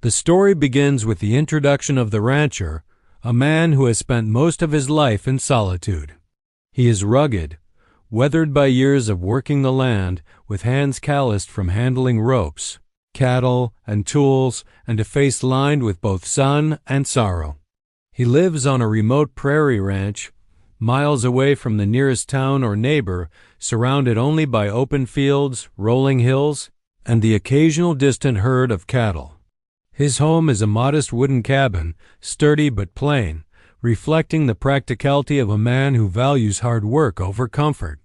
The story begins with the introduction of the rancher, a man who has spent most of his life in solitude. He is rugged, weathered by years of working the land, with hands calloused from handling ropes, cattle, and tools, and a face lined with both sun and sorrow. He lives on a remote prairie ranch, miles away from the nearest town or neighbor, surrounded only by open fields, rolling hills, and the occasional distant herd of cattle. His home is a modest wooden cabin, sturdy but plain, reflecting the practicality of a man who values hard work over comfort.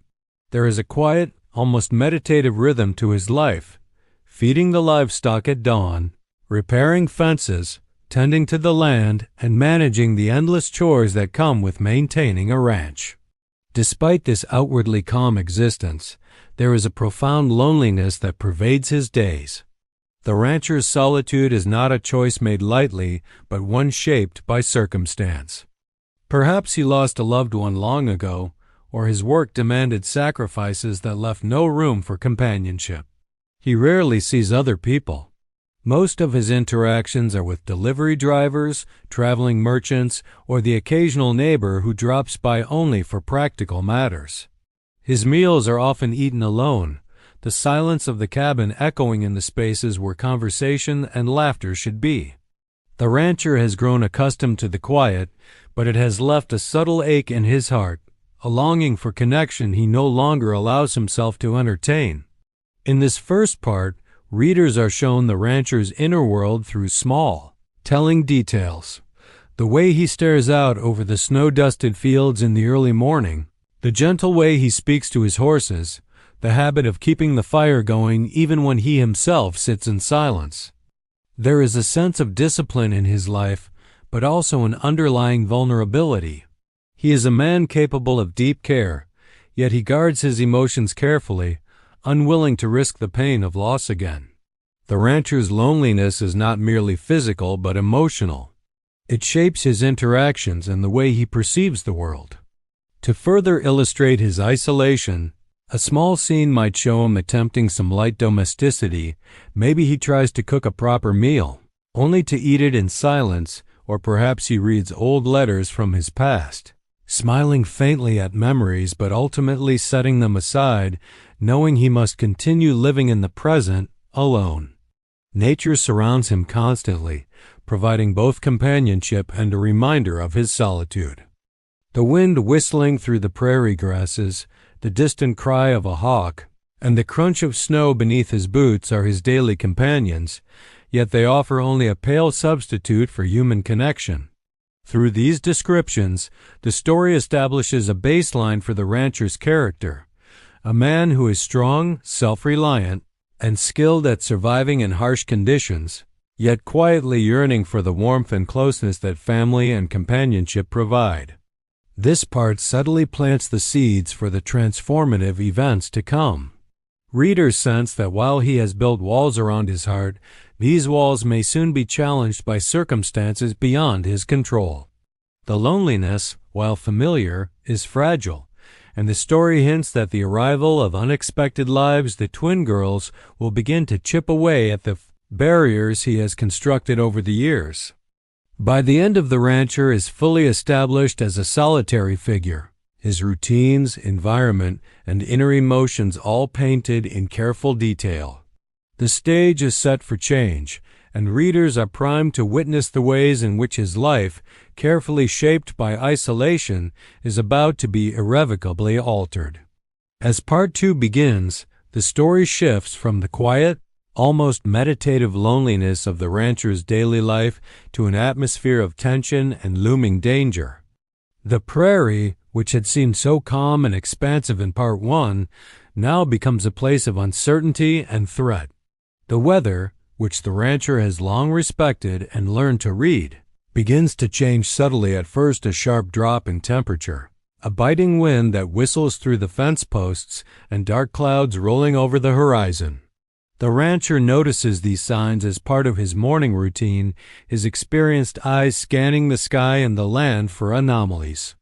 There is a quiet, almost meditative rhythm to his life, feeding the livestock at dawn, repairing fences, tending to the land, and managing the endless chores that come with maintaining a ranch. Despite this outwardly calm existence, there is a profound loneliness that pervades his days. The rancher's solitude is not a choice made lightly, but one shaped by circumstance. Perhaps he lost a loved one long ago, or his work demanded sacrifices that left no room for companionship. He rarely sees other people. Most of his interactions are with delivery drivers, traveling merchants, or the occasional neighbor who drops by only for practical matters. His meals are often eaten alone, the silence of the cabin echoing in the spaces where conversation and laughter should be. The rancher has grown accustomed to the quiet, but it has left a subtle ache in his heart, a longing for connection he no longer allows himself to entertain. In this first part, readers are shown the rancher's inner world through small, telling details. The way he stares out over the snow-dusted fields in the early morning, the gentle way he speaks to his horses, the habit of keeping the fire going even when he himself sits in silence. There is a sense of discipline in his life, but also an underlying vulnerability. He is a man capable of deep care, yet he guards his emotions carefully, unwilling to risk the pain of loss again. The rancher's loneliness is not merely physical but emotional. It shapes his interactions and the way he perceives the world. To further illustrate his isolation, a small scene might show him attempting some light domesticity. Maybe he tries to cook a proper meal, only to eat it in silence, or perhaps he reads old letters from his past, smiling faintly at memories but ultimately setting them aside, knowing he must continue living in the present alone. Nature surrounds him constantly, providing both companionship and a reminder of his solitude. The wind whistling through the prairie grasses, the distant cry of a hawk, and the crunch of snow beneath his boots are his daily companions, yet they offer only a pale substitute for human connection. Through these descriptions, the story establishes a baseline for the rancher's character, a man who is strong, self-reliant, and skilled at surviving in harsh conditions, yet quietly yearning for the warmth and closeness that family and companionship provide. This part subtly plants the seeds for the transformative events to come. Readers sense that while he has built walls around his heart, these walls may soon be challenged by circumstances beyond his control. The loneliness, while familiar, is fragile, and the story hints that the arrival of unexpected lives, the twin girls, will begin to chip away at the barriers he has constructed over the years. By the end, the rancher is fully established as a solitary figure, his routines, environment, and inner emotions all painted in careful detail. The stage is set for change, and readers are primed to witness the ways in which his life, carefully shaped by isolation, is about to be irrevocably altered. As Part 2 begins, the story shifts from the quiet, almost meditative loneliness of the rancher's daily life to an atmosphere of tension and looming danger. The prairie, which had seemed so calm and expansive in Part 1, now becomes a place of uncertainty and threat. The weather, which the rancher has long respected and learned to read, begins to change subtly. At first, a sharp drop in temperature, a biting wind that whistles through the fence posts, and dark clouds rolling over the horizon. The rancher notices these signs as part of his morning routine, his experienced eyes scanning the sky and the land for anomalies.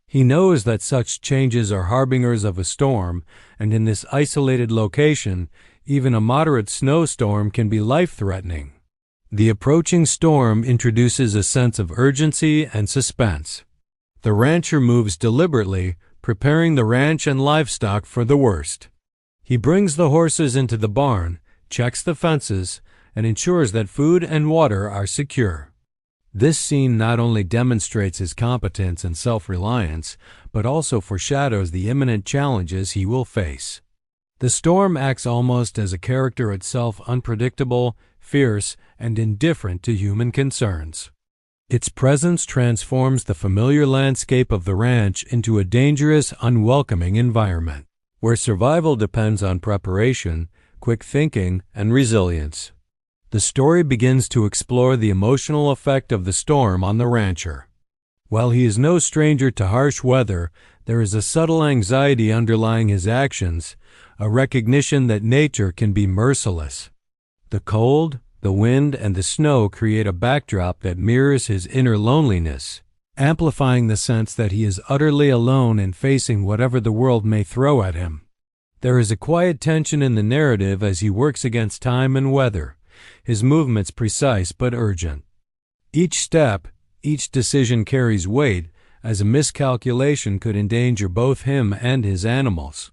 He knows that such changes are harbingers of a storm, and in this isolated location, even a moderate snowstorm can be life-threatening. The approaching storm introduces a sense of urgency and suspense. The rancher moves deliberately, preparing the ranch and livestock for the worst. He brings the horses into the barn, checks the fences, and ensures that food and water are secure. This scene not only demonstrates his competence and self-reliance, but also foreshadows the imminent challenges he will face. The storm acts almost as a character itself, unpredictable, fierce, and indifferent to human concerns. Its presence transforms the familiar landscape of the ranch into a dangerous, unwelcoming environment, where survival depends on preparation, quick thinking, and resilience. The story begins to explore the emotional effect of the storm on the rancher. While he is no stranger to harsh weather, there is a subtle anxiety underlying his actions, a recognition that nature can be merciless. The cold, the wind, and the snow create a backdrop that mirrors his inner loneliness, amplifying the sense that he is utterly alone in facing whatever the world may throw at him. There is a quiet tension in the narrative as he works against time and weather, his movements precise but urgent. Each step, each decision carries weight, as a miscalculation could endanger both him and his animals.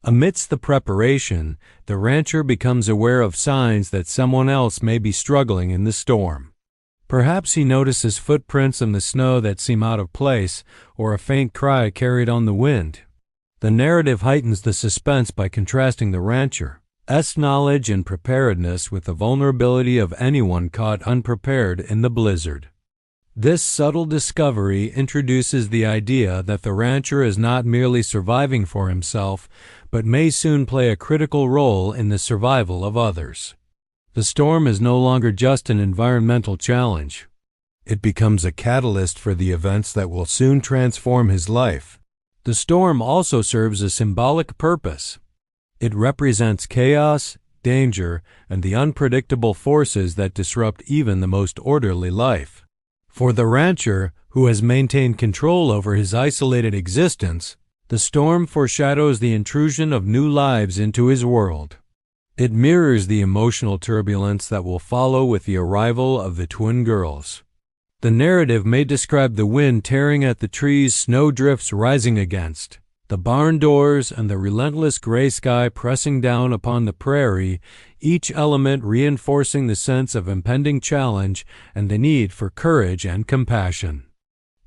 Amidst the preparation, the rancher becomes aware of signs that someone else may be struggling in the storm. Perhaps he notices footprints in the snow that seem out of place, or a faint cry carried on the wind. The narrative heightens the suspense by contrasting the rancher's knowledge and preparedness with the vulnerability of anyone caught unprepared in the blizzard. This subtle discovery introduces the idea that the rancher is not merely surviving for himself, but may soon play a critical role in the survival of others. The storm is no longer just an environmental challenge. It becomes a catalyst for the events that will soon transform his life. The storm also serves a symbolic purpose. It represents chaos, danger, and the unpredictable forces that disrupt even the most orderly life. For the rancher, who has maintained control over his isolated existence, the storm foreshadows the intrusion of new lives into his world. It mirrors the emotional turbulence that will follow with the arrival of the twin girls. The narrative may describe the wind tearing at the trees snowdrifts rising against, the barn doors, and the relentless gray sky pressing down upon the prairie, each element reinforcing the sense of impending challenge and the need for courage and compassion.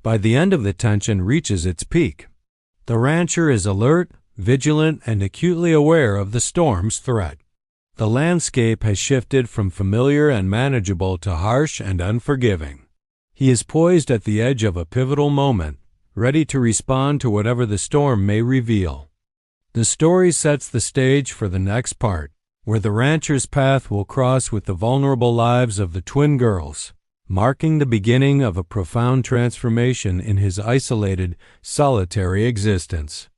By the end, the tension reaches its peak. The rancher is alert, vigilant, and acutely aware of the storm's threat. The landscape has shifted from familiar and manageable to harsh and unforgiving. He is poised at the edge of a pivotal moment, ready to respond to whatever the storm may reveal. The story sets the stage for the next part, where the rancher's path will cross with the vulnerable lives of the twin girls, marking the beginning of a profound transformation in his isolated, solitary existence.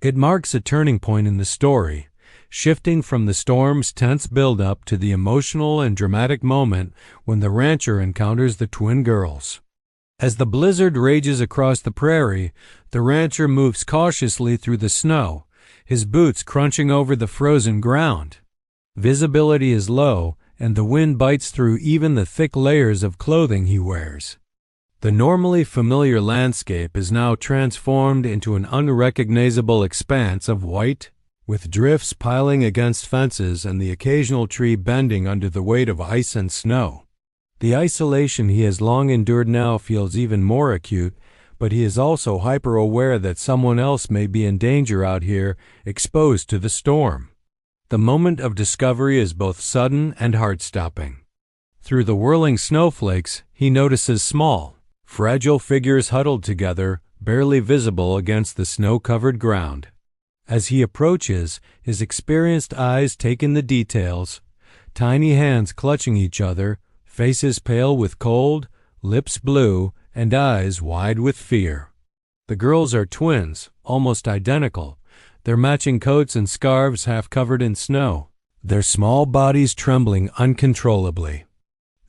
It marks a turning point in the story, shifting from the storm's tense buildup to the emotional and dramatic moment when the rancher encounters the twin girls. As the blizzard rages across the prairie, the rancher moves cautiously through the snow, his boots crunching over the frozen ground. Visibility is low, and the wind bites through even the thick layers of clothing he wears. The normally familiar landscape is now transformed into an unrecognizable expanse of white, with drifts piling against fences and the occasional tree bending under the weight of ice and snow. The isolation he has long endured now feels even more acute, but he is also hyper-aware that someone else may be in danger out here, exposed to the storm. The moment of discovery is both sudden and heart-stopping. Through the whirling snowflakes, he notices small, fragile figures huddled together, barely visible against the snow-covered ground. As he approaches, his experienced eyes take in the details, tiny hands clutching each other, faces pale with cold, lips blue, and eyes wide with fear. The girls are twins, almost identical, their matching coats and scarves half covered in snow, their small bodies trembling uncontrollably.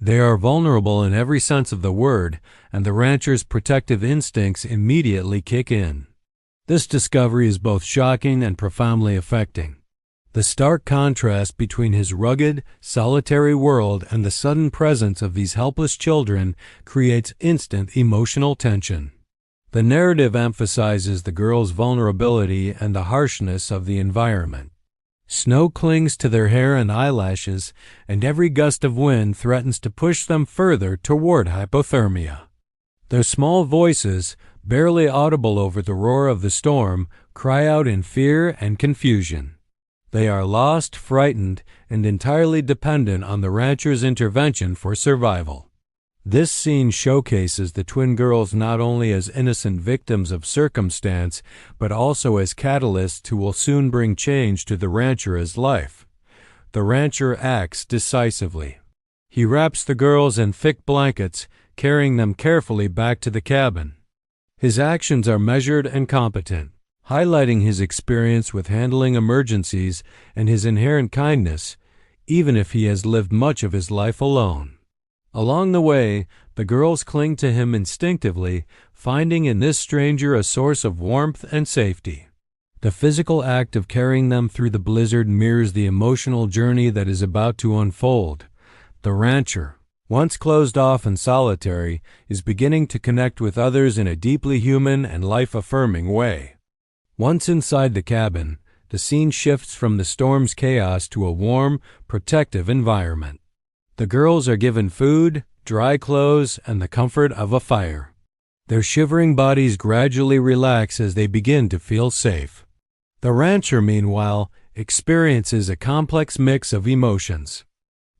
They are vulnerable in every sense of the word, and the rancher's protective instincts immediately kick in. This discovery is both shocking and profoundly affecting. The stark contrast between his rugged, solitary world and the sudden presence of these helpless children creates instant emotional tension. The narrative emphasizes the girls' vulnerability and the harshness of the environment. Snow clings to their hair and eyelashes, and every gust of wind threatens to push them further toward hypothermia. Their small voices, barely audible over the roar of the storm, cry out in fear and confusion. They are lost, frightened, and entirely dependent on the rancher's intervention for survival. This scene showcases the twin girls not only as innocent victims of circumstance, but also as catalysts who will soon bring change to the rancher's life. The rancher acts decisively. He wraps the girls in thick blankets, carrying them carefully back to the cabin. His actions are measured and competent, highlighting his experience with handling emergencies and his inherent kindness, even if he has lived much of his life alone. Along the way, the girls cling to him instinctively, finding in this stranger a source of warmth and safety. The physical act of carrying them through the blizzard mirrors the emotional journey that is about to unfold. The rancher, once closed off and solitary, is beginning to connect with others in a deeply human and life-affirming way. Once inside the cabin, the scene shifts from the storm's chaos to a warm, protective environment. The girls are given food, dry clothes, and the comfort of a fire. Their shivering bodies gradually relax as they begin to feel safe. The rancher, meanwhile, experiences a complex mix of emotions.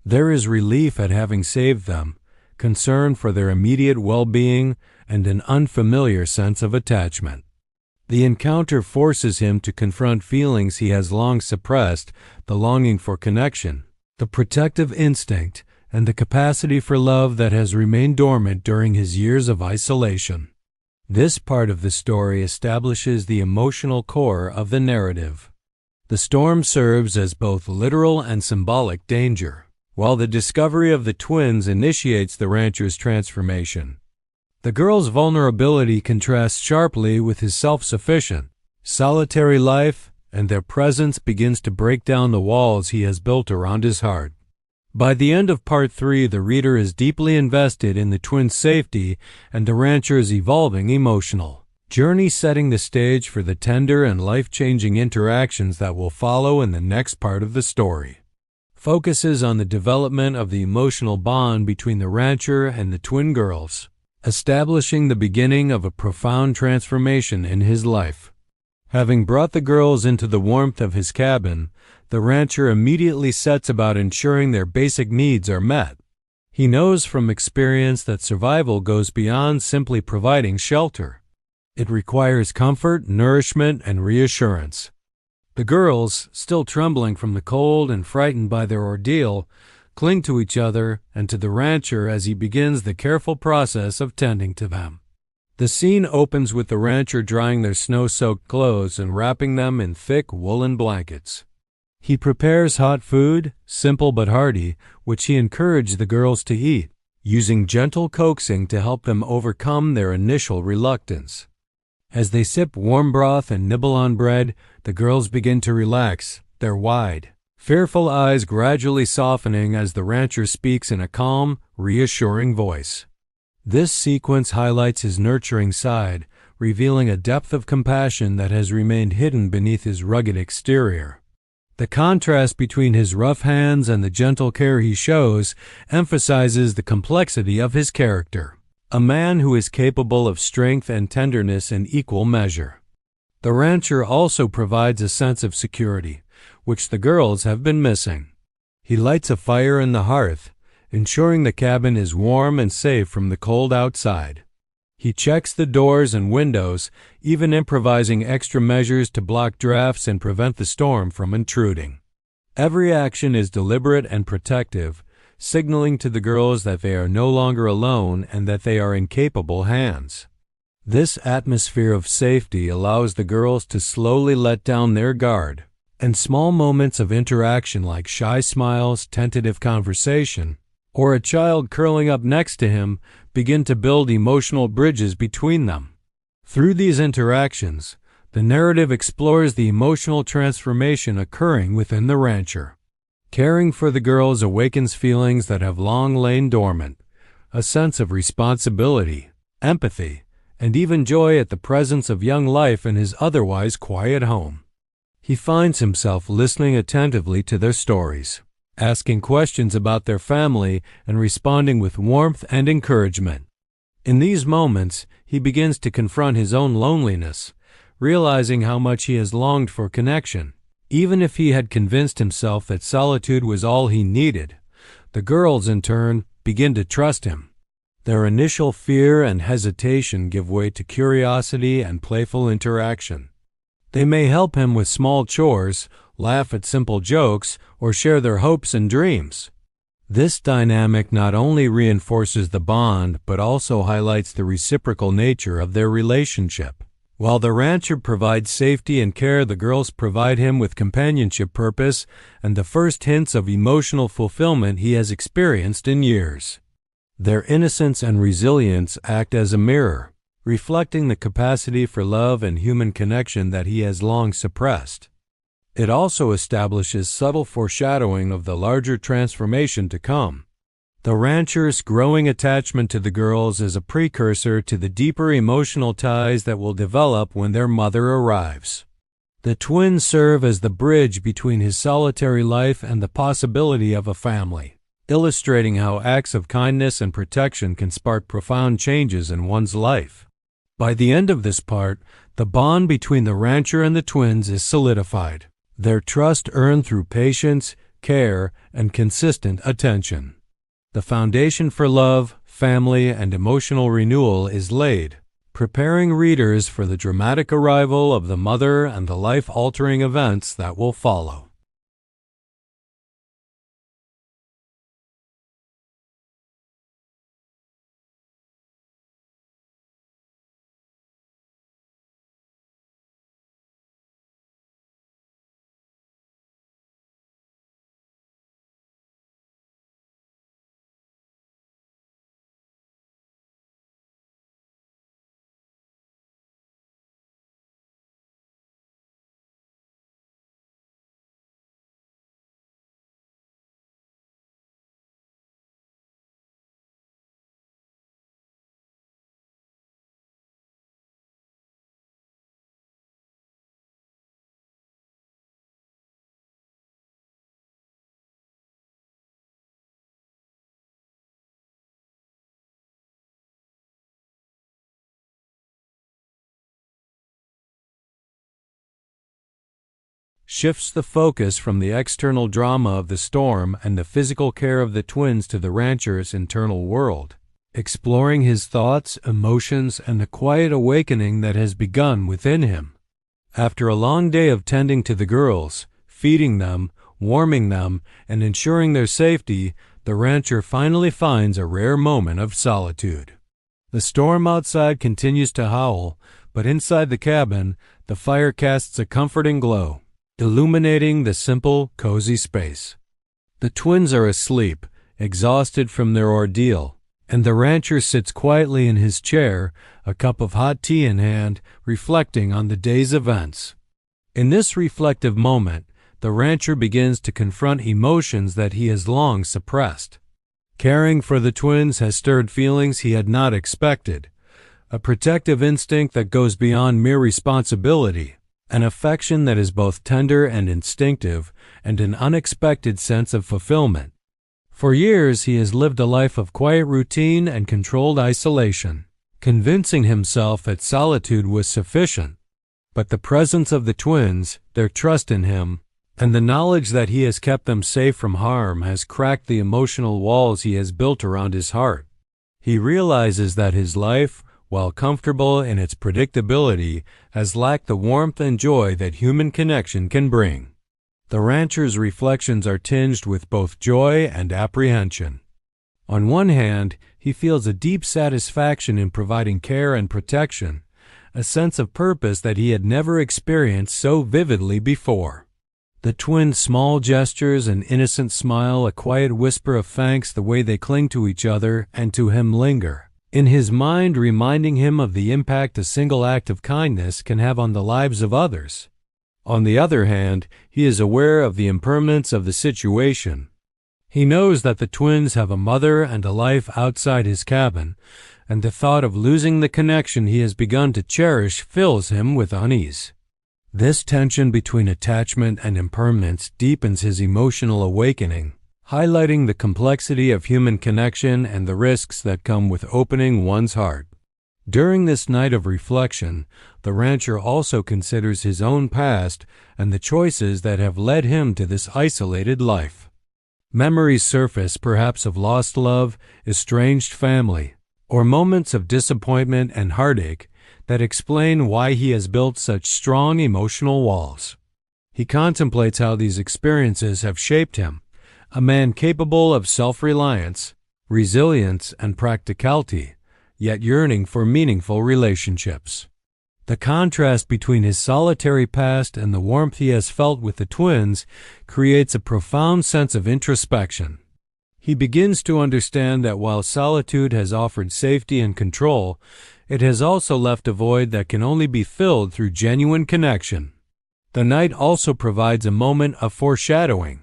There is relief at having saved them, concern for their immediate well-being, and an unfamiliar sense of attachment. The encounter forces him to confront feelings he has long suppressed, the longing for connection, the protective instinct, and the capacity for love that has remained dormant during his years of isolation. This part of the story establishes the emotional core of the narrative. The storm serves as both literal and symbolic danger, while the discovery of the twins initiates the rancher's transformation. The girl's vulnerability contrasts sharply with his self-sufficient, solitary life, and their presence begins to break down the walls he has built around his heart. By the end of Part 3, the reader is deeply invested in the twins' safety and the rancher's evolving emotional journey, setting the stage for the tender and life-changing interactions that will follow in the next part of the story. Focuses on the development of the emotional bond between the rancher and the twin girls, establishing the beginning of a profound transformation in his life. Having brought the girls into the warmth of his cabin, the rancher immediately sets about ensuring their basic needs are met. He knows from experience that survival goes beyond simply providing shelter. It requires comfort, nourishment, and reassurance. The girls, still trembling from the cold and frightened by their ordeal, cling to each other and to the rancher as he begins the careful process of tending to them. The scene opens with the rancher drying their snow-soaked clothes and wrapping them in thick woolen blankets. He prepares hot food, simple but hearty, which he encouraged the girls to eat, using gentle coaxing to help them overcome their initial reluctance. As they sip warm broth and nibble on bread, the girls begin to relax, their wide, fearful eyes gradually softening as the rancher speaks in a calm, reassuring voice. This sequence highlights his nurturing side, revealing a depth of compassion that has remained hidden beneath his rugged exterior. The contrast between his rough hands and the gentle care he shows emphasizes the complexity of his character, a man who is capable of strength and tenderness in equal measure. The rancher also provides a sense of security, which the girls have been missing. He lights a fire in the hearth, ensuring the cabin is warm and safe from the cold outside. He checks the doors and windows, even improvising extra measures to block drafts and prevent the storm from intruding. Every action is deliberate and protective, signaling to the girls that they are no longer alone and that they are in capable hands. This atmosphere of safety allows the girls to slowly let down their guard, and small moments of interaction like shy smiles, tentative conversation, or a child curling up next to him begin to build emotional bridges between them. Through these interactions, the narrative explores the emotional transformation occurring within the rancher. Caring for the girls awakens feelings that have long lain dormant, a sense of responsibility, empathy, and even joy at the presence of young life in his otherwise quiet home. He finds himself listening attentively to their stories, asking questions about their family, and responding with warmth and encouragement. In these moments, he begins to confront his own loneliness, realizing how much he has longed for connection. Even if he had convinced himself that solitude was all he needed, the girls, in turn, begin to trust him. Their initial fear and hesitation give way to curiosity and playful interaction. They may help him with small chores, laugh at simple jokes, or share their hopes and dreams. This dynamic not only reinforces the bond, but also highlights the reciprocal nature of their relationship. While the rancher provides safety and care, the girls provide him with companionship, purpose, and the first hints of emotional fulfillment he has experienced in years. Their innocence and resilience act as a mirror, reflecting the capacity for love and human connection that he has long suppressed. It also establishes subtle foreshadowing of the larger transformation to come. The rancher's growing attachment to the girls is a precursor to the deeper emotional ties that will develop when their mother arrives. The twins serve as the bridge between his solitary life and the possibility of a family, illustrating how acts of kindness and protection can spark profound changes in one's life. By the end of this part, the bond between the rancher and the twins is solidified, their trust earned through patience, care, and consistent attention. The foundation for love, family, and emotional renewal is laid, preparing readers for the dramatic arrival of the mother and the life-altering events that will follow. Shifts the focus from the external drama of the storm and the physical care of the twins to the rancher's internal world, exploring his thoughts, emotions, and the quiet awakening that has begun within him. After a long day of tending to the girls, feeding them, warming them, and ensuring their safety, the rancher finally finds a rare moment of solitude. The storm outside continues to howl, but inside the cabin, the fire casts a comforting glow, illuminating the simple, cozy space. The twins are asleep, exhausted from their ordeal, and the rancher sits quietly in his chair, a cup of hot tea in hand, reflecting on the day's events. In this reflective moment, the rancher begins to confront emotions that he has long suppressed. Caring for the twins has stirred feelings he had not expected, a protective instinct that goes beyond mere responsibility, an affection that is both tender and instinctive, and an unexpected sense of fulfillment. For years he has lived a life of quiet routine and controlled isolation, convincing himself that solitude was sufficient. But the presence of the twins, their trust in him, and the knowledge that he has kept them safe from harm has cracked the emotional walls he has built around his heart. He realizes that his life, while comfortable in its predictability, has lacked the warmth and joy that human connection can bring. The rancher's reflections are tinged with both joy and apprehension. On one hand, he feels a deep satisfaction in providing care and protection, a sense of purpose that he had never experienced so vividly before. The twins' small gestures, an innocent smile, a quiet whisper of thanks, the way they cling to each other and to him linger in his mind, reminding him of the impact a single act of kindness can have on the lives of others. On the other hand, he is aware of the impermanence of the situation. He knows that the twins have a mother and a life outside his cabin, and the thought of losing the connection he has begun to cherish fills him with unease. This tension between attachment and impermanence deepens his emotional awakening, highlighting the complexity of human connection and the risks that come with opening one's heart. During this night of reflection, the rancher also considers his own past and the choices that have led him to this isolated life. Memories surface, perhaps of lost love, estranged family, or moments of disappointment and heartache that explain why he has built such strong emotional walls. He contemplates how these experiences have shaped him, a man capable of self-reliance, resilience, and practicality, yet yearning for meaningful relationships. The contrast between his solitary past and the warmth he has felt with the twins creates a profound sense of introspection. He begins to understand that while solitude has offered safety and control, it has also left a void that can only be filled through genuine connection. The night also provides a moment of foreshadowing.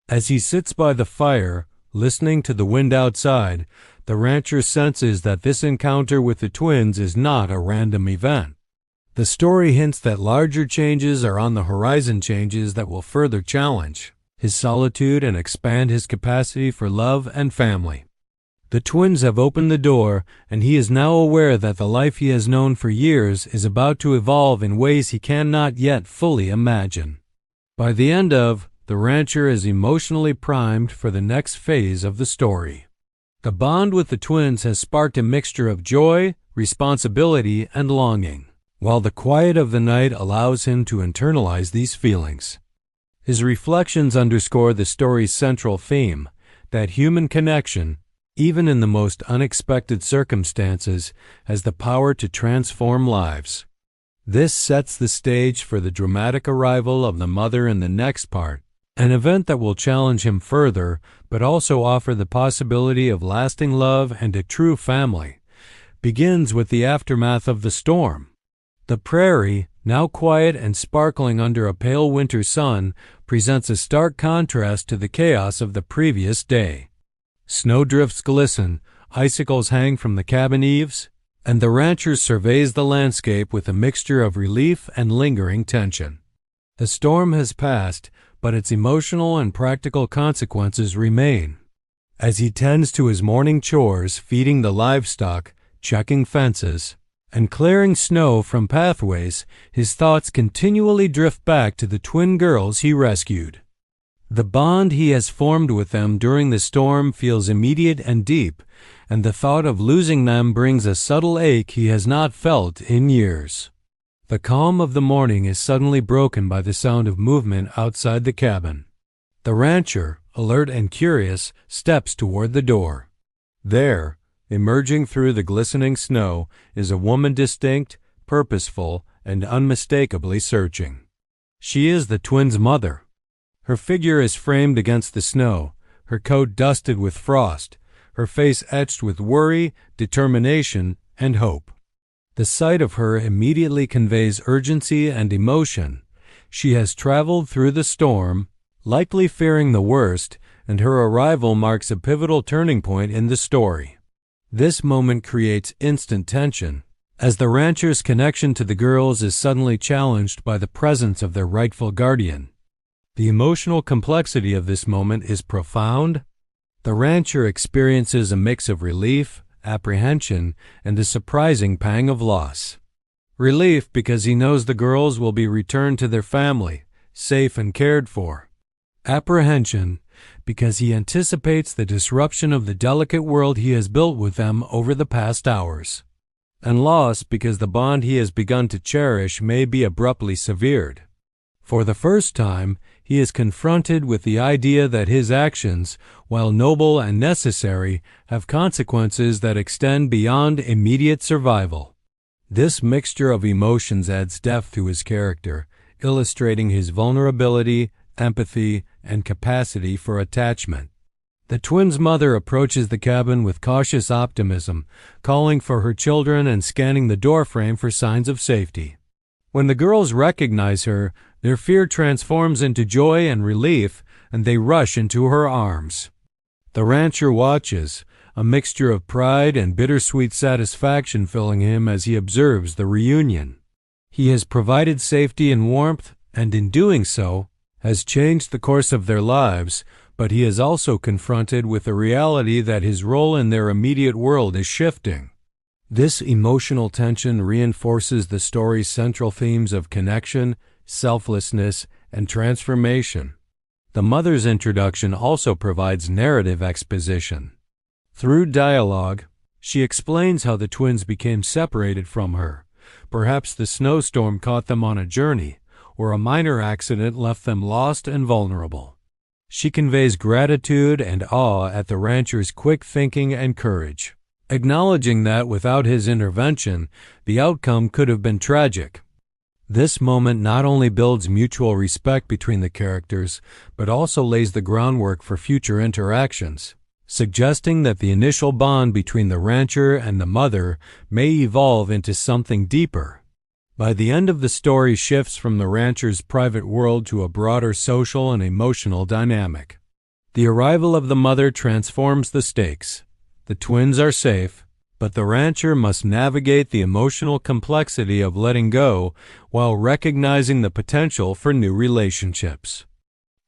As he sits by the fire, listening to the wind outside, the rancher senses that this encounter with the twins is not a random event. The story hints that larger changes are on the horizon, changes that will further challenge his solitude and expand his capacity for love and family. The twins have opened the door, and he is now aware that the life he has known for years is about to evolve in ways he cannot yet fully imagine. By the end of The Rancher is emotionally primed for the next phase of the story. The bond with the twins has sparked a mixture of joy, responsibility, and longing, while the quiet of the night allows him to internalize these feelings. His reflections underscore the story's central theme, that human connection, even in the most unexpected circumstances, has the power to transform lives. This sets the stage for the dramatic arrival of the mother in the next part, an event that will challenge him further, but also offer the possibility of lasting love and a true family. Begins with the aftermath of the storm. The prairie, now quiet and sparkling under a pale winter sun, presents a stark contrast to the chaos of the previous day. Snowdrifts glisten, icicles hang from the cabin eaves, and the rancher surveys the landscape with a mixture of relief and lingering tension. The storm has passed, but its emotional and practical consequences remain. As he tends to his morning chores, feeding the livestock, checking fences, and clearing snow from pathways, his thoughts continually drift back to the twin girls he rescued. The bond he has formed with them during the storm feels immediate and deep, and the thought of losing them brings a subtle ache he has not felt in years. The calm of the morning is suddenly broken by the sound of movement outside the cabin. The rancher, alert and curious, steps toward the door. There, emerging through the glistening snow, is a woman distinct, purposeful, and unmistakably searching. She is the twins' mother. Her figure is framed against the snow, her coat dusted with frost, her face etched with worry, determination, and hope. The sight of her immediately conveys urgency and emotion. She has traveled through the storm, likely fearing the worst, and her arrival marks a pivotal turning point in the story. This moment creates instant tension, as the rancher's connection to the girls is suddenly challenged by the presence of their rightful guardian. The emotional complexity of this moment is profound. The rancher experiences a mix of relief, apprehension, and a surprising pang of loss. Relief because he knows the girls will be returned to their family, safe and cared for. Apprehension because he anticipates the disruption of the delicate world he has built with them over the past hours. And loss because the bond he has begun to cherish may be abruptly severed. For the first time, he is confronted with the idea that his actions, while noble and necessary, have consequences that extend beyond immediate survival. This mixture of emotions adds depth to his character, illustrating his vulnerability, empathy, and capacity for attachment. The twins' mother approaches the cabin with cautious optimism, calling for her children and scanning the doorframe for signs of safety. When the girls recognize her, their fear transforms into joy and relief, and they rush into her arms. The rancher watches, a mixture of pride and bittersweet satisfaction filling him as he observes the reunion. He has provided safety and warmth, and in doing so, has changed the course of their lives, but he is also confronted with the reality that his role in their immediate world is shifting. This emotional tension reinforces the story's central themes of connection, selflessness, and transformation. The mother's introduction also provides narrative exposition. Through dialogue, she explains how the twins became separated from her. Perhaps the snowstorm caught them on a journey, or a minor accident left them lost and vulnerable. She conveys gratitude and awe at the rancher's quick thinking and courage, acknowledging that without his intervention, the outcome could have been tragic. This moment not only builds mutual respect between the characters, but also lays the groundwork for future interactions, suggesting that the initial bond between the rancher and the mother may evolve into something deeper. By the end of the story shifts from the rancher's private world to a broader social and emotional dynamic. The arrival of the mother transforms the stakes. The twins are safe, but the rancher must navigate the emotional complexity of letting go while recognizing the potential for new relationships.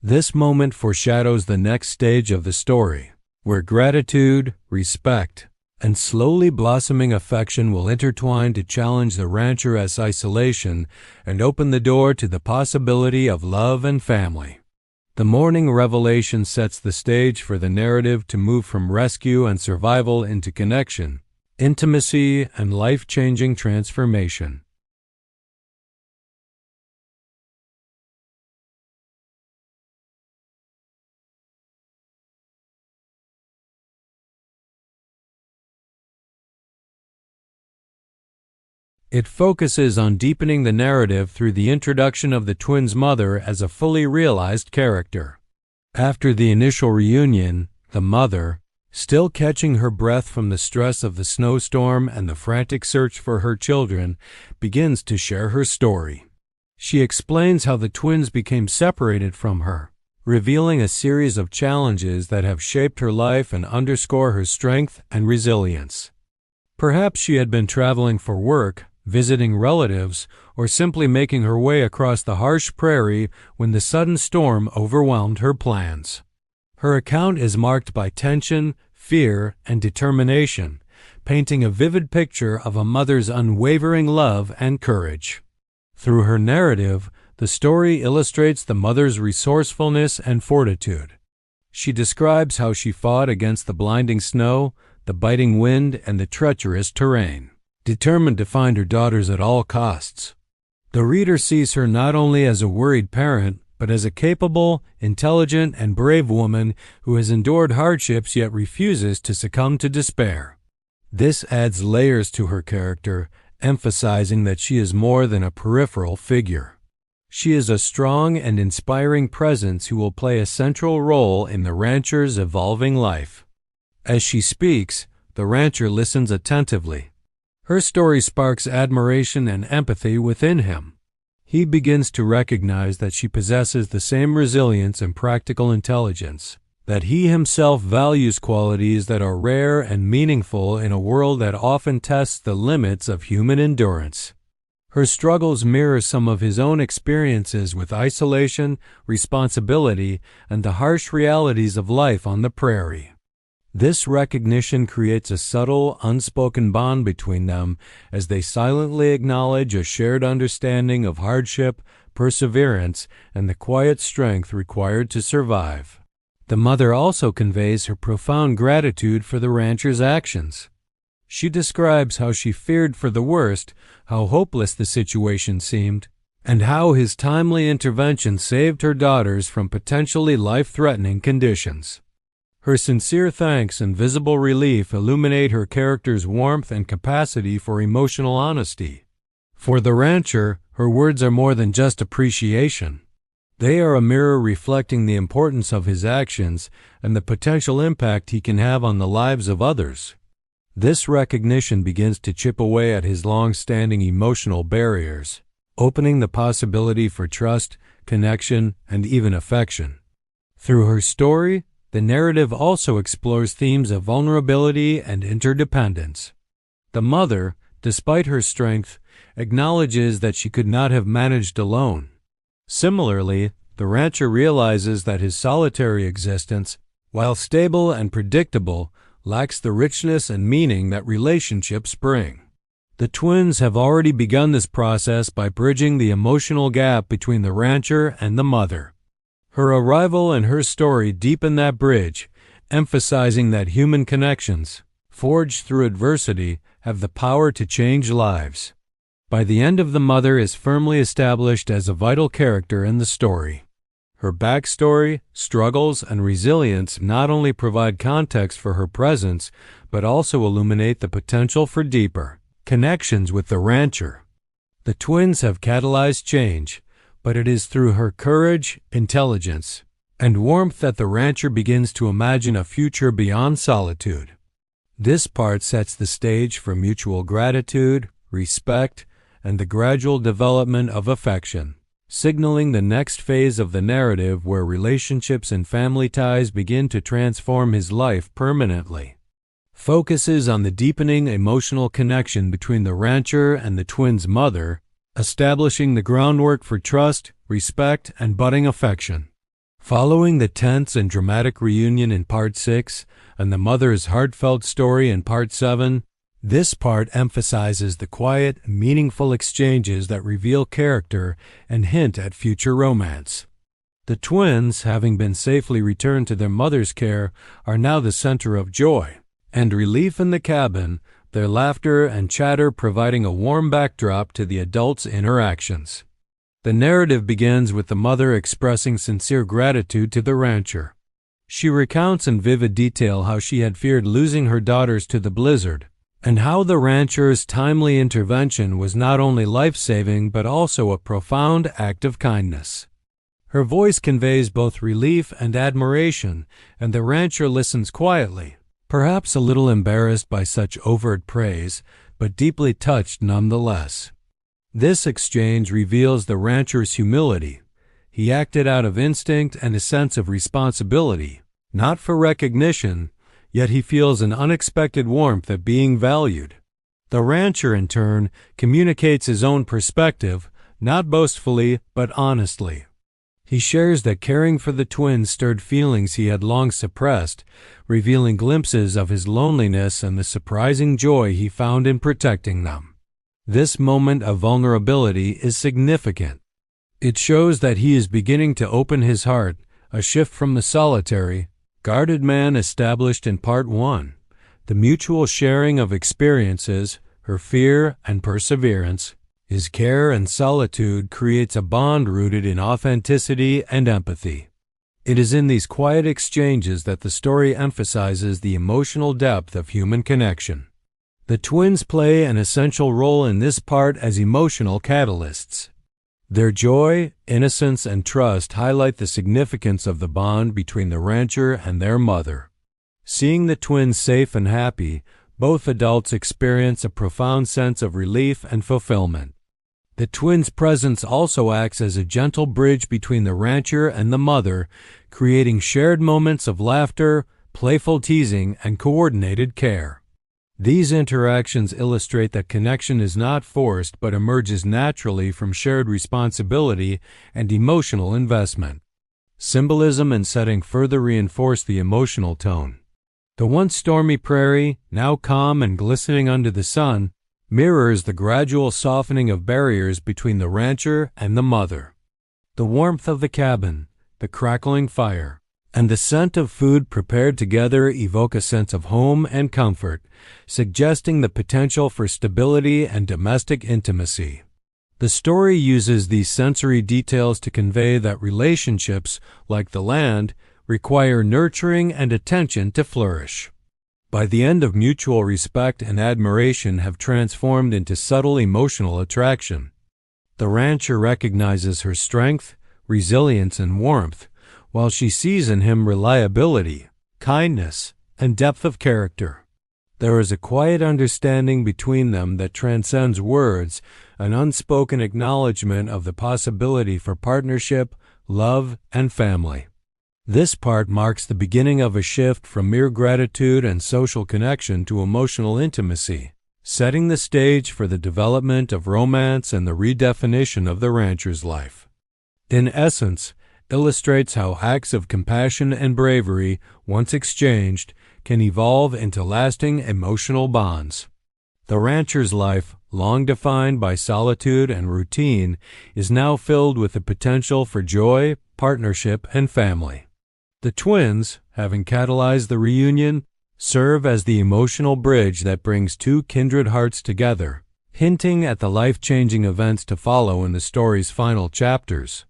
This moment foreshadows the next stage of the story, where gratitude, respect, and slowly blossoming affection will intertwine to challenge the rancher's isolation and open the door to the possibility of love and family. The morning revelation sets the stage for the narrative to move from rescue and survival into connection, intimacy, and life-changing transformation. It focuses on deepening the narrative through the introduction of the twins' mother as a fully realized character. After the initial reunion, the mother, still catching her breath from the stress of the snowstorm and the frantic search for her children, begins to share her story. She explains how the twins became separated from her, revealing a series of challenges that have shaped her life and underscore her strength and resilience. Perhaps she had been traveling for work, visiting relatives, or simply making her way across the harsh prairie when the sudden storm overwhelmed her plans. Her account is marked by tension, fear, and determination, painting a vivid picture of a mother's unwavering love and courage. Through her narrative, the story illustrates the mother's resourcefulness and fortitude. She describes how she fought against the blinding snow, the biting wind, and the treacherous terrain, determined to find her daughters at all costs. The reader sees her not only as a worried parent, but as a capable, intelligent, and brave woman who has endured hardships yet refuses to succumb to despair. This adds layers to her character, emphasizing that she is more than a peripheral figure. She is a strong and inspiring presence who will play a central role in the rancher's evolving life. As she speaks, the rancher listens attentively. Her story sparks admiration and empathy within him. He begins to recognize that she possesses the same resilience and practical intelligence, that he himself values qualities that are rare and meaningful in a world that often tests the limits of human endurance. Her struggles mirror some of his own experiences with isolation, responsibility, and the harsh realities of life on the prairie. This recognition creates a subtle, unspoken bond between them as they silently acknowledge a shared understanding of hardship, perseverance, and the quiet strength required to survive. The mother also conveys her profound gratitude for the rancher's actions. She describes how she feared for the worst, how hopeless the situation seemed, and how his timely intervention saved her daughters from potentially life-threatening conditions. Her sincere thanks and visible relief illuminate her character's warmth and capacity for emotional honesty. For the rancher, her words are more than just appreciation. They are a mirror reflecting the importance of his actions and the potential impact he can have on the lives of others. This recognition begins to chip away at his long-standing emotional barriers, opening the possibility for trust, connection, and even affection. Through her story, the narrative also explores themes of vulnerability and interdependence. The mother, despite her strength, acknowledges that she could not have managed alone. Similarly, the rancher realizes that his solitary existence, while stable and predictable, lacks the richness and meaning that relationships bring. The twins have already begun this process by bridging the emotional gap between the rancher and the mother. Her arrival and her story deepen that bridge, emphasizing that human connections, forged through adversity, have the power to change lives. By the end, the mother is firmly established as a vital character in the story. Her backstory, struggles, and resilience not only provide context for her presence, but also illuminate the potential for deeper connections with the rancher. The twins have catalyzed change, but it is through her courage, intelligence, and warmth that the rancher begins to imagine a future beyond solitude. This part sets the stage for mutual gratitude, respect, and the gradual development of affection, signaling the next phase of the narrative where relationships and family ties begin to transform his life permanently. Focuses on the deepening emotional connection between the rancher and the twins' mother, establishing the groundwork for trust, respect, and budding affection. Following the tense and dramatic reunion in Part 6 and the mother's heartfelt story in Part 7, this part emphasizes the quiet, meaningful exchanges that reveal character and hint at future romance. The twins, having been safely returned to their mother's care, are now the center of joy and relief in the cabin, their laughter and chatter providing a warm backdrop to the adults' interactions. The narrative begins with the mother expressing sincere gratitude to the rancher. She recounts in vivid detail how she had feared losing her daughters to the blizzard, and how the rancher's timely intervention was not only life-saving but also a profound act of kindness. Her voice conveys both relief and admiration, and the rancher listens quietly, perhaps a little embarrassed by such overt praise, but deeply touched nonetheless. This exchange reveals the rancher's humility. He acted out of instinct and a sense of responsibility, not for recognition, yet he feels an unexpected warmth at being valued. The rancher, in turn, communicates his own perspective, not boastfully, but honestly. He shares that caring for the twins stirred feelings he had long suppressed, revealing glimpses of his loneliness and the surprising joy he found in protecting them. This moment of vulnerability is significant. It shows that he is beginning to open his heart, a shift from the solitary, guarded man established in Part 1. The mutual sharing of experiences, her fear and perseverance, his care and solitude creates a bond rooted in authenticity and empathy. It is in these quiet exchanges that the story emphasizes the emotional depth of human connection. The twins play an essential role in this part as emotional catalysts. Their joy, innocence, and trust highlight the significance of the bond between the rancher and their mother. Seeing the twins safe and happy, both adults experience a profound sense of relief and fulfillment. The twins' presence also acts as a gentle bridge between the rancher and the mother, creating shared moments of laughter, playful teasing, and coordinated care. These interactions illustrate that connection is not forced but emerges naturally from shared responsibility and emotional investment. Symbolism and setting further reinforce the emotional tone. The once stormy prairie, now calm and glistening under the sun, mirrors the gradual softening of barriers between the rancher and the mother. The warmth of the cabin, the crackling fire, and the scent of food prepared together evoke a sense of home and comfort, suggesting the potential for stability and domestic intimacy. The story uses these sensory details to convey that relationships, like the land, require nurturing and attention to flourish. By the end, mutual respect and admiration have transformed into subtle emotional attraction. The rancher recognizes her strength, resilience, and warmth, while she sees in him reliability, kindness, and depth of character. There is a quiet understanding between them that transcends words, an unspoken acknowledgement of the possibility for partnership, love, and family. This part marks the beginning of a shift from mere gratitude and social connection to emotional intimacy, setting the stage for the development of romance and the redefinition of the rancher's life. In essence, illustrates how acts of compassion and bravery, once exchanged, can evolve into lasting emotional bonds. The rancher's life, long defined by solitude and routine, is now filled with the potential for joy, partnership, and family. The twins, having catalyzed the reunion, serve as the emotional bridge that brings two kindred hearts together, hinting at the life-changing events to follow in the story's final chapters.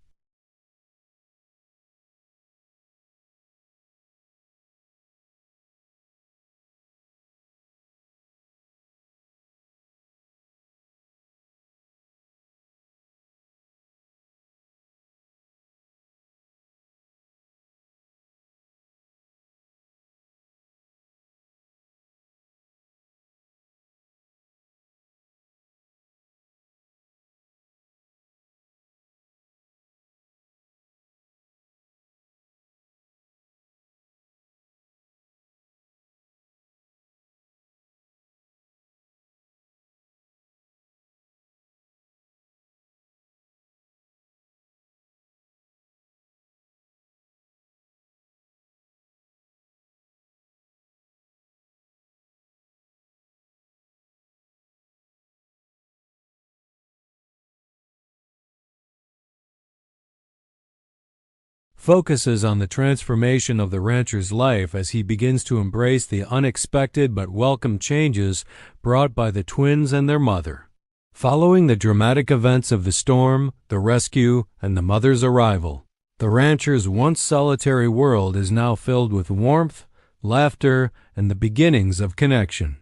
Focuses on the transformation of the rancher's life as he begins to embrace the unexpected but welcome changes brought by the twins and their mother. Following the dramatic events of the storm, the rescue, and the mother's arrival, the rancher's once solitary world is now filled with warmth, laughter, and the beginnings of connection.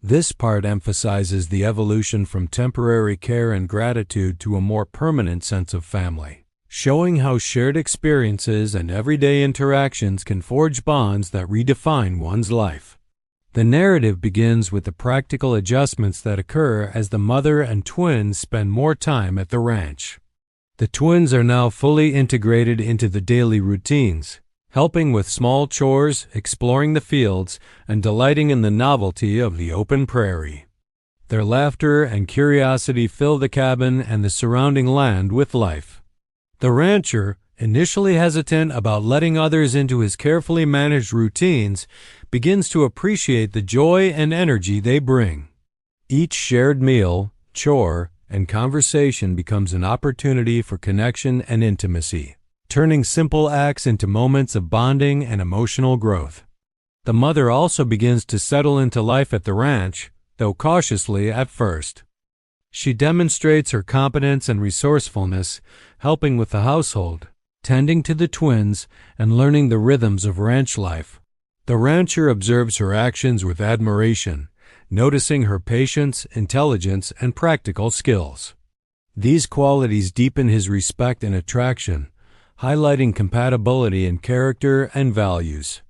This part emphasizes the evolution from temporary care and gratitude to a more permanent sense of family, showing how shared experiences and everyday interactions can forge bonds that redefine one's life. The narrative begins with the practical adjustments that occur as the mother and twins spend more time at the ranch. The twins are now fully integrated into the daily routines, helping with small chores, exploring the fields, and delighting in the novelty of the open prairie. Their laughter and curiosity fill the cabin and the surrounding land with life. The rancher, initially hesitant about letting others into his carefully managed routines, begins to appreciate the joy and energy they bring. Each shared meal, chore, and conversation becomes an opportunity for connection and intimacy, turning simple acts into moments of bonding and emotional growth. The mother also begins to settle into life at the ranch, though cautiously at first. She demonstrates her competence and resourcefulness, helping with the household, tending to the twins, and learning the rhythms of ranch life. The rancher observes her actions with admiration, noticing her patience, intelligence, and practical skills. These qualities deepen his respect and attraction, highlighting compatibility in character and values.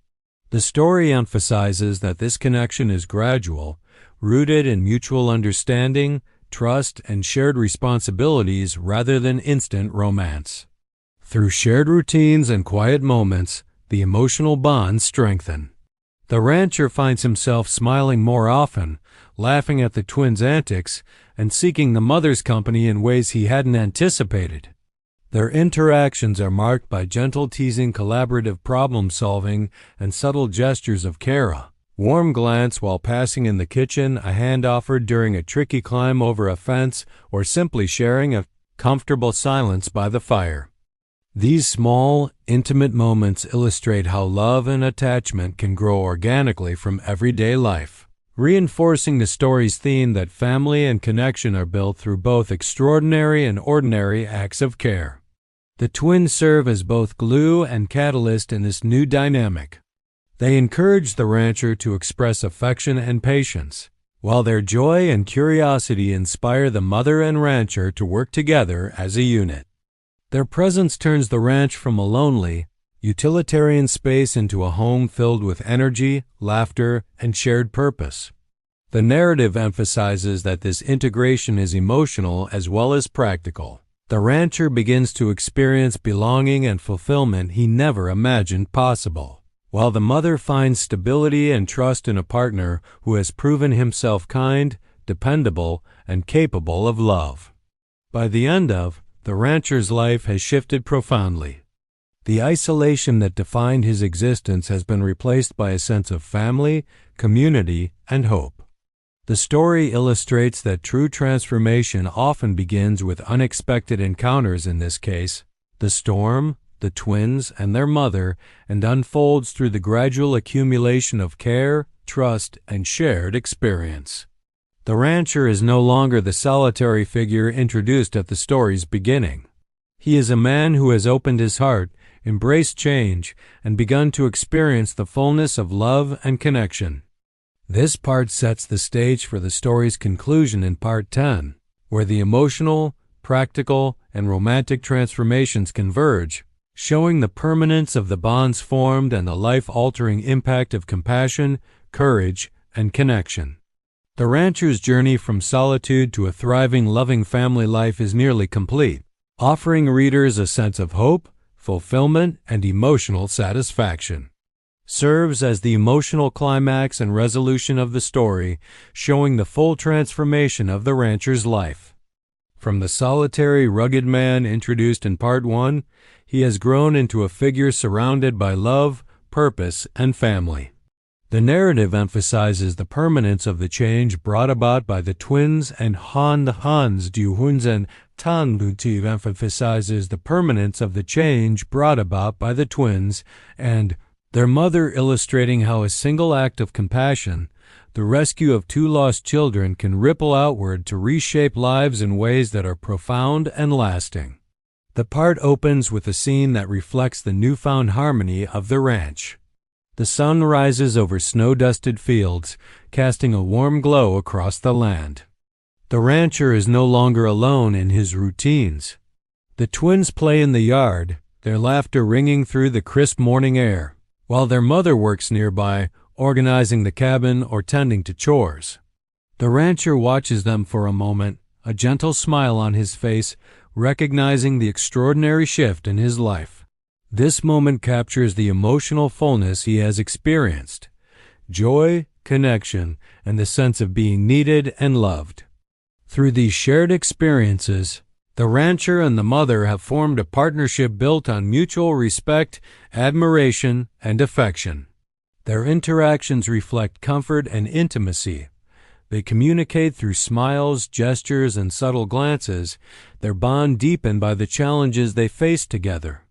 The story emphasizes that this connection is gradual, rooted in mutual understanding, trust, and shared responsibilities rather than instant romance. Through shared routines and quiet moments, the emotional bonds strengthen. The rancher finds himself smiling more often, laughing at the twins' antics, and seeking the mother's company in ways he hadn't anticipated. Their interactions are marked by gentle teasing, collaborative problem-solving, and subtle gestures of care. Warm glance while passing in the kitchen, a hand offered during a tricky climb over a fence, or simply sharing a comfortable silence by the fire. These small, intimate moments illustrate how love and attachment can grow organically from everyday life, reinforcing the story's theme that family and connection are built through both extraordinary and ordinary acts of care. The twins serve as both glue and catalyst in this new dynamic. They encourage the rancher to express affection and patience, while their joy and curiosity inspire the mother and rancher to work together as a unit. Their presence turns the ranch from a lonely, utilitarian space into a home filled with energy, laughter, and shared purpose. The narrative emphasizes that this integration is emotional as well as practical. The rancher begins to experience belonging and fulfillment he never imagined possible, while the mother finds stability and trust in a partner who has proven himself kind, dependable, and capable of love. By the end of, the rancher's life has shifted profoundly. The isolation that defined his existence has been replaced by a sense of family, community, and hope. The story illustrates that true transformation often begins with unexpected encounters, in this case, the storm, the twins, and their mother, and unfolds through the gradual accumulation of care, trust, and shared experience. The rancher is no longer the solitary figure introduced at the story's beginning. He is a man who has opened his heart, embraced change, and begun to experience the fullness of love and connection. This part sets the stage for the story's conclusion in Part 10, where the emotional, practical, and romantic transformations converge, showing the permanence of the bonds formed and the life-altering impact of compassion, courage, and connection. The rancher's journey from solitude to a thriving, loving family life is nearly complete, offering readers a sense of hope, fulfillment, and emotional satisfaction. Serves as the emotional climax and resolution of the story, showing the full transformation of the rancher's life. From the solitary, rugged man introduced in Part 1, he has grown into a figure surrounded by love, purpose, and family. The narrative emphasizes the permanence of the change brought about by the twins, and Hans du Hunsen Tanbutiv emphasizes the permanence of the change brought about by the twins, and their mother, illustrating how a single act of compassion, the rescue of two lost children, can ripple outward to reshape lives in ways that are profound and lasting. The part opens with a scene that reflects the newfound harmony of the ranch. The sun rises over snow-dusted fields, casting a warm glow across the land. The rancher is no longer alone in his routines. The twins play in the yard, their laughter ringing through the crisp morning air, while their mother works nearby, organizing the cabin or tending to chores. The rancher watches them for a moment, a gentle smile on his face, recognizing the extraordinary shift in his life. This moment captures the emotional fullness he has experienced: joy, connection, and the sense of being needed and loved. Through these shared experiences, the rancher and the mother have formed a partnership built on mutual respect, admiration, and affection. Their interactions reflect comfort and intimacy. They communicate through smiles, gestures, and subtle glances, their bond deepened by the challenges they face together.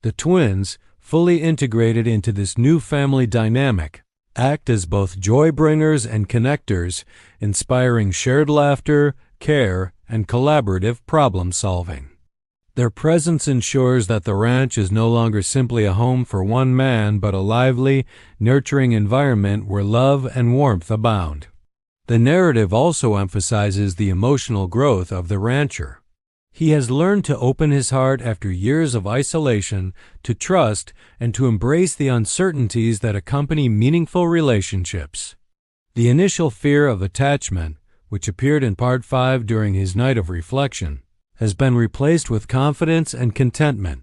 The twins, fully integrated into this new family dynamic, act as both joy-bringers and connectors, inspiring shared laughter, care, and collaborative problem-solving. Their presence ensures that the ranch is no longer simply a home for one man, but a lively, nurturing environment where love and warmth abound. The narrative also emphasizes the emotional growth of the rancher. He has learned to open his heart after years of isolation, to trust, and to embrace the uncertainties that accompany meaningful relationships. The initial fear of attachment, which appeared in Part 5 during his night of reflection, has been replaced with confidence and contentment.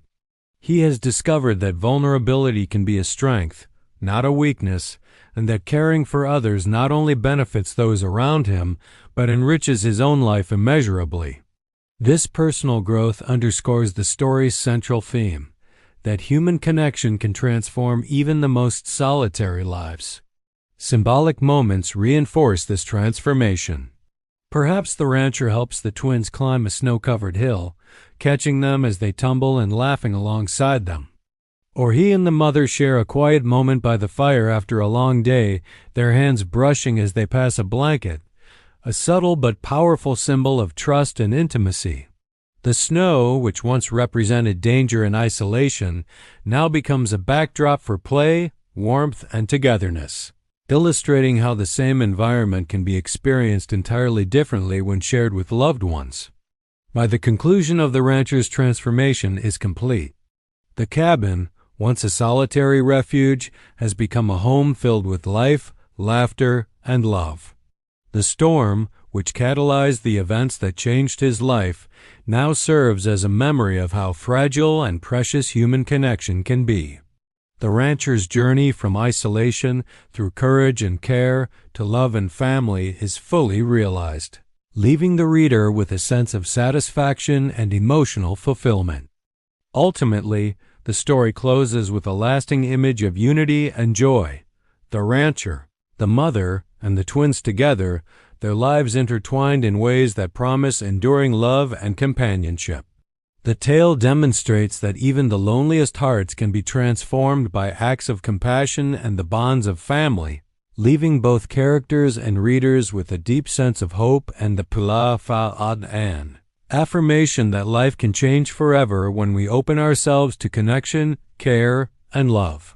He has discovered that vulnerability can be a strength, not a weakness, and that caring for others not only benefits those around him, but enriches his own life immeasurably. This personal growth underscores the story's central theme, that human connection can transform even the most solitary lives. Symbolic moments reinforce this transformation. Perhaps the rancher helps the twins climb a snow-covered hill, catching them as they tumble and laughing alongside them. Or he and the mother share a quiet moment by the fire after a long day, their hands brushing as they pass a blanket, a subtle but powerful symbol of trust and intimacy. The snow, which once represented danger and isolation, now becomes a backdrop for play, warmth, and togetherness, illustrating how the same environment can be experienced entirely differently when shared with loved ones. By the conclusion of the rancher's transformation is complete. The cabin, once a solitary refuge, has become a home filled with life, laughter, and love. The storm, which catalyzed the events that changed his life, now serves as a memory of how fragile and precious human connection can be. The rancher's journey from isolation through courage and care to love and family is fully realized, leaving the reader with a sense of satisfaction and emotional fulfillment. Ultimately, the story closes with a lasting image of unity and joy. The rancher, the mother, and the twins together, their lives intertwined in ways that promise enduring love and companionship. The tale demonstrates that even the loneliest hearts can be transformed by acts of compassion and the bonds of family, leaving both characters and readers with a deep sense of hope and the pula fa'ad'an, affirmation that life can change forever when we open ourselves to connection, care, and love.